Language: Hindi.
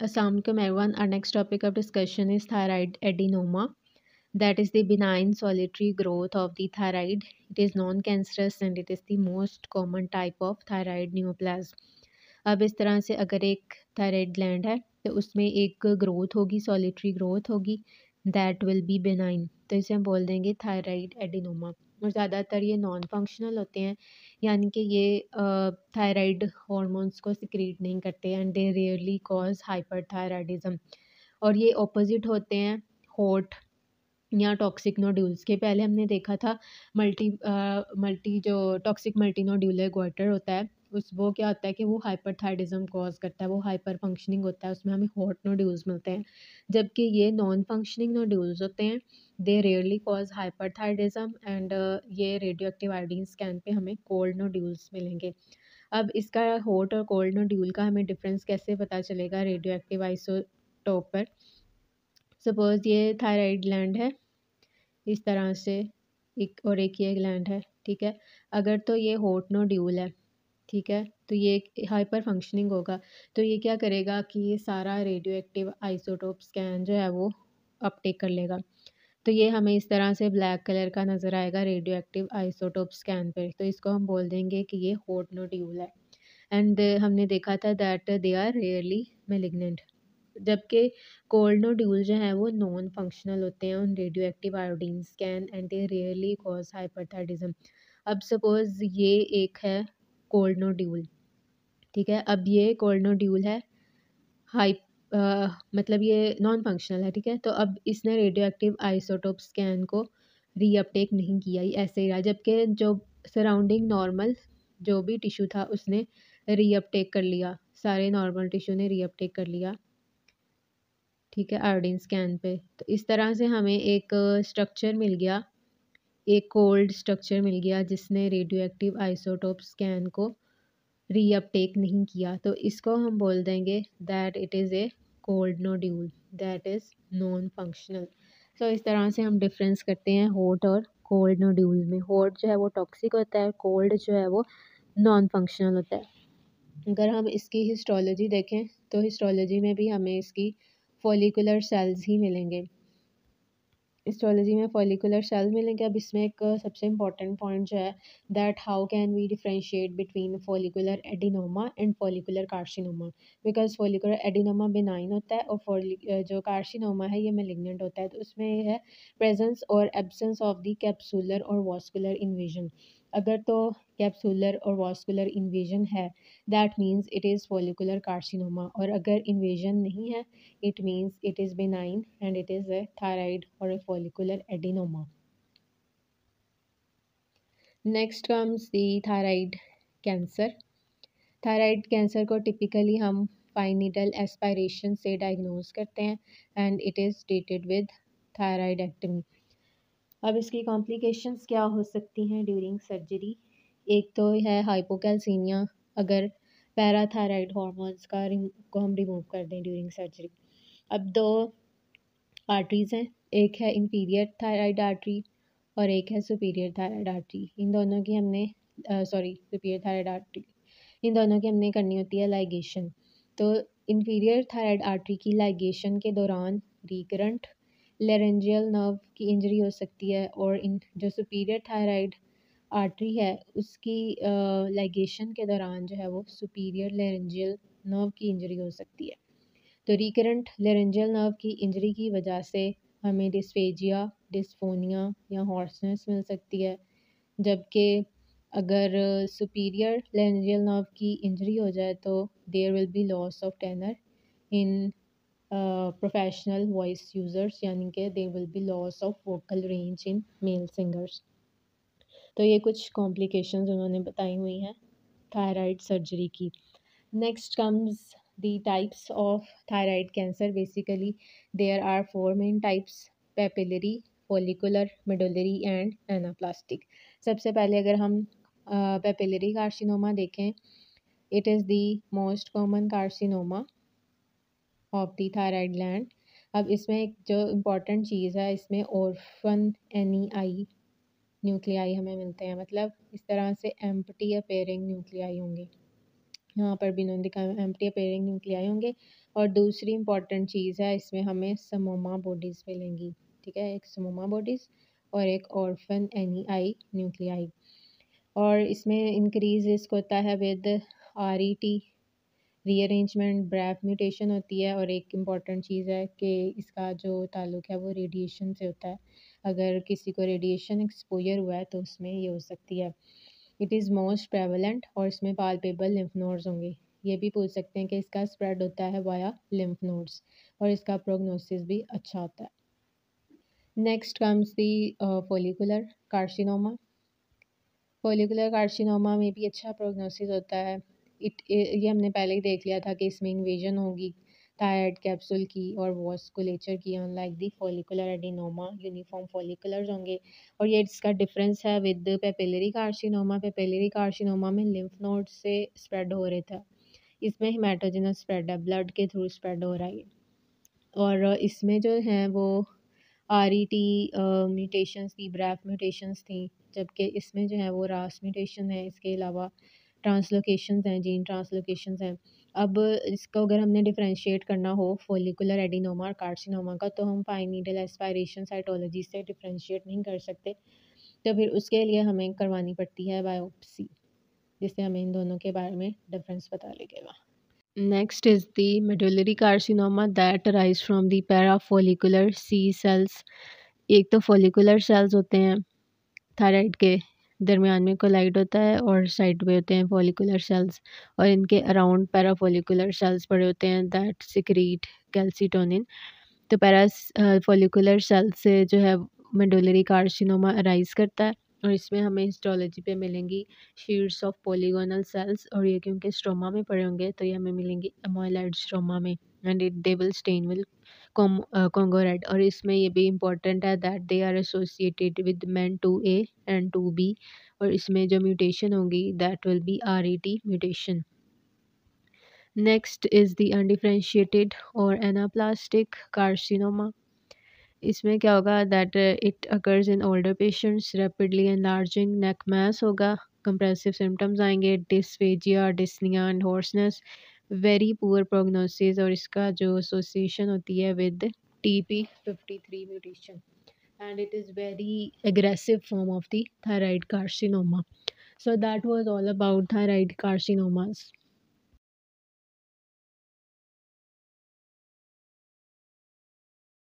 Assalamualaikum everyone. Our next topic of discussion is thyroid adenoma. That is the benign solitary growth of the thyroid. It is non-cancerous and it is the most common type of thyroid neoplasm. अब इस तरह से अगर एक थायराइड ग्लैंड है तो उसमें एक ग्रोथ होगी, सॉलिटरी ग्रोथ होगी, दैट विल बी बेनाइन, तो इसे हम बोल देंगे थायराइड एडिनोमा। और ज़्यादातर ये नॉन फंक्शनल होते हैं, यानी कि ये थायराइड हार्मोन्स को सिक्रीट नहीं करते and they rarely cause hyperthyroidism. और ये ऑपोजिट होते हैं हॉट या टॉक्सिक नोड्यूल्स के। पहले हमने देखा था मल्टी जो टॉक्सिक मल्टी नोड्यूलर गोइटर होता है वो क्या होता है कि वो हाइपरथायरिज्म कॉज करता है, वो हाइपर फंक्शनिंग होता है, उसमें हमें हॉट नोड्यूल्स मिलते हैं। जबकि ये नॉन फंक्शनिंग नोड्यूल्स होते हैं, दे रेयरली कॉज हाइपरथायरिज्म एंड ये रेडियो एक्टिव आयोडीन स्कैन पे हमें कोल्ड नोड्यूल्स मिलेंगे। अब इसका हॉट और कोल्ड नोड्यूल का हमें डिफरेंस कैसे पता चलेगा रेडियो एक्टिव आइसोटोप पर। सपोज ये थायराइड ग्लैंड है इस तरह से, एक ये ग्लैंड है, ठीक है। अगर तो ये हॉट नोड्यूल है, ठीक है, तो ये हाइपर फंक्शनिंग होगा, तो ये क्या करेगा कि ये सारा रेडियो एक्टिव आइसोटोप स्कैन जो है वो अपटेक कर लेगा। तो ये हमें इस तरह से ब्लैक कलर का नज़र आएगा रेडियो एक्टिव आइसोटोप स्कैन पर, तो इसको हम बोल देंगे कि ये हॉट नोड्यूल है। एंड हमने देखा था that they are rarely malignant. जबकि कोल्ड नोड्यूल जो हैं वो नॉन फंक्शनल होते हैं on radioactive iodine scan and they rarely cause hyperthyroidism. अब सपोज ये एक है कोल्ड नोड्यूल, ठीक है। अब ये कोल्ड नोड्यूल है हाई मतलब ये नॉन फंक्शनल है, ठीक है। तो अब इसने रेडियो एक्टिव आइसोटोप स्कैन को रीअपटेक नहीं किया, ये ऐसे ही रहा, जबकि जो सराउंडिंग नॉर्मल जो भी टिश्यू था उसने रीअपटेक कर लिया, सारे नॉर्मल टिश्यू ने रीअपटेक कर लिया, ठीक है, आयोडीन स्कैन पे। तो इस तरह से हमें एक स्ट्रक्चर मिल गया, एक कोल्ड स्ट्रक्चर मिल गया जिसने रेडियो एक्टिव आइसोटोप स्कैन को रीअपटेक नहीं किया, तो इसको हम बोल देंगे that it is a cold nodule that is non functional. So इस तरह से हम डिफरेंस करते हैं हॉट और कोल्ड नोड्यूल में। हॉट जो है वो टॉक्सिक होता है, कोल्ड जो है वो नॉन फंक्शनल होता है। अगर हम इसकी हिस्टोलॉजी देखें तो हिस्टोलॉजी में भी हमें इसकी फॉलिकुलर सेल्स ही मिलेंगे, हिस्टोलॉजी में फॉलिकुलर सेल्स मिलेंगे। अब इसमें एक सबसे इम्पॉर्टेंट पॉइंट जो है that how can we differentiate between follicular adenoma and follicular carcinoma, because follicular adenoma benign होता है और जो कार्सिनोमा है ये मेलिग्नेंट होता है। तो उसमें ये है प्रेजेंस और एब्सेंस ऑफ द कैप्सूलर और वॉस्कुलर इन्वेजन। अगर तो कैप्सूलर और वॉस्कुलर इन्वेजन है that means it is follicular carcinoma, और अगर इन्वेजन नहीं है it means it is benign and it is a thyroid or a follicular adenoma. Next comes the thyroid cancer. Thyroid cancer को टिपिकली हम फाइन नीडल एस्पायरेशन से डायग्नोज करते हैं and it is treated with thyroidectomy. अब इसकी कॉम्प्लिकेशंस क्या हो सकती हैं ड्यूरिंग सर्जरी। एक तो है हाइपोकैल्सीमिया, अगर पैराथायराइड हार्मोन्स को हम रिमूव कर दें ड्यूरिंग सर्जरी। अब दो आर्टरीज़ हैं, एक है इंफीरियर थायराइड आर्टरी और एक है सुपीरियर थायराइड आर्टरी। इन दोनों की हमने सुपीरियर थायराइड आर्टरी, इन दोनों की हमने करनी होती है लाइगेशन। तो इंफीरियर थायराइड आर्टरी की लाइगेशन के दौरान रिकरेंट लेरेंजियल नर्व की इंजरी हो सकती है, और इन जो सुपीरियर थायराइड आर्टरी है उसकी लाइगेशन के दौरान जो है वो सुपीरियर लेरेंजियल नर्व की इंजरी हो सकती है। तो रिकरेंट लेरेंजियल नर्व की इंजरी की वजह से हमें डिस्फेजिया, डिस्फोनिया या हॉर्सनेस मिल सकती है, जबकि अगर सुपीरियर लेरेंजियल नर्व की इंजरी हो जाए तो there will be loss of tenor in professional voice users, यानी कि there will be loss of vocal range in male singers. तो ये कुछ कॉम्प्लिकेशंस उन्होंने बताई हुई हैं थायराइड सर्जरी की। Next comes the types of thyroid cancer. Basically there are four main types: papillary, follicular, medullary and anaplastic. सबसे पहले अगर हम papillary carcinoma देखें, it is the most common carcinoma of the thyroid gland. अब इसमें एक जो इम्पॉर्टेंट चीज़ है, इसमें ऑर्फन एनीआई न्यूक्लियाई हमें मिलते हैं, मतलब इस तरह से एम्प्टी अपेयरिंग न्यूक्लियाई होंगे। यहाँ पर भी नॉन एम्प्टी अपेयरिंग न्यूक्लियाई होंगे। और दूसरी इंपॉर्टेंट चीज़ है, इसमें हमें समोमा बॉडीज़ मिलेंगी। ठीक है, एक समोमा बॉडीज़ और एक ऑर्फन एनी न्यूक्लियाई। और इसमें इंक्रीज रिस्क होता है विद RET रीअरेंजमेंट, ब्रैफ म्यूटेशन होती है। और एक इम्पॉर्टेंट चीज़ है कि इसका जो ताल्लुक है वो रेडिएशन से होता है। अगर किसी को रेडिएशन एक्सपोजर हुआ है तो उसमें ये हो सकती है। इट इज़ मोस्ट प्रेवलेंट और इसमें पाल्पेबल लिम्फ नोड्स होंगे। ये भी पूछ सकते हैं कि इसका स्प्रेड होता है वाया लिम्फ नोड्स और इसका प्रोग्नोसिस भी अच्छा होता है। Next comes the follicular carcinoma. Follicular carcinoma में भी अच्छा प्रोग्नोसिस होता है। ये हमने पहले ही देख लिया था कि इसमें इन्वेजन होगी थायराइड कैप्सूल की और वॉस्कुलेचर की। Unlike the follicular adenoma uniform folliculars होंगे। और ये इसका डिफरेंस है with papillary carcinoma. Papillary carcinoma में लिम्फ नोड से स्प्रेड हो रहा था, इसमें हिमेटोजेनस स्प्रेड है, ब्लड के थ्रू स्प्रेड हो रहा है। और इसमें जो है वो RET म्यूटेशंस थी, ब्रैफ म्यूटेशंस थी, जबकि इसमें जो है वो रास म्यूटेशन है। इसके अलावा ट्रांसलोकेशंस हैं, जीन ट्रांसलोकेशंस हैं। अब इसको अगर हमने डिफरेंशिएट करना हो फोलिकुलर एडिनोमा और कार्सिनोमा का, तो हम फाइन नीडल एस्पायरेशन साइटोलॉजी से डिफरेंशिएट नहीं कर सकते। तो फिर उसके लिए हमें करवानी पड़ती है बायोप्सी, जिससे हमें इन दोनों के बारे में डिफरेंस पता लगेगा। Next is the medullary carcinoma that arise from the parafollicular C cells। एक तो follicular cells होते हैं थायराइड के दरमियान में कोलाइड होता है और साइड पे होते हैं follicular cells और इनके अराउंड parafollicular cells पड़े होते हैं that secrete calcitonin। तो follicular cells से जो है medullary carcinoma अराइज करता है और इसमें हमें हिस्टोलॉजी पे मिलेंगी शीट्स ऑफ पॉलीगोनल सेल्स। और ये क्योंकि स्ट्रोमा में पड़े होंगे तो ये हमें मिलेंगी एमोइलॉइड स्ट्रोमा में। And it they will stain will Congo red. और इसमें ये भी इम्पोर्टेंट है that they are associated with MEN 2A and 2B। और इसमें जो म्यूटेशन होगी that will be RET mutation. Next is the undifferentiated और एनाप्लास्टिक कार्सिनोमा। इसमें क्या होगा that it occurs in older patients, rapidly enlarging neck mass होगा, कंप्रेसिव सिम्टम्स आएंगे, dysphagia, dyspnoea and hoarseness, very poor prognosis. और इसका जो एसोसिएशन होती है with TP53 mutation and it is very aggressive form of the thyroid carcinoma. So that was all about thyroid carcinomas.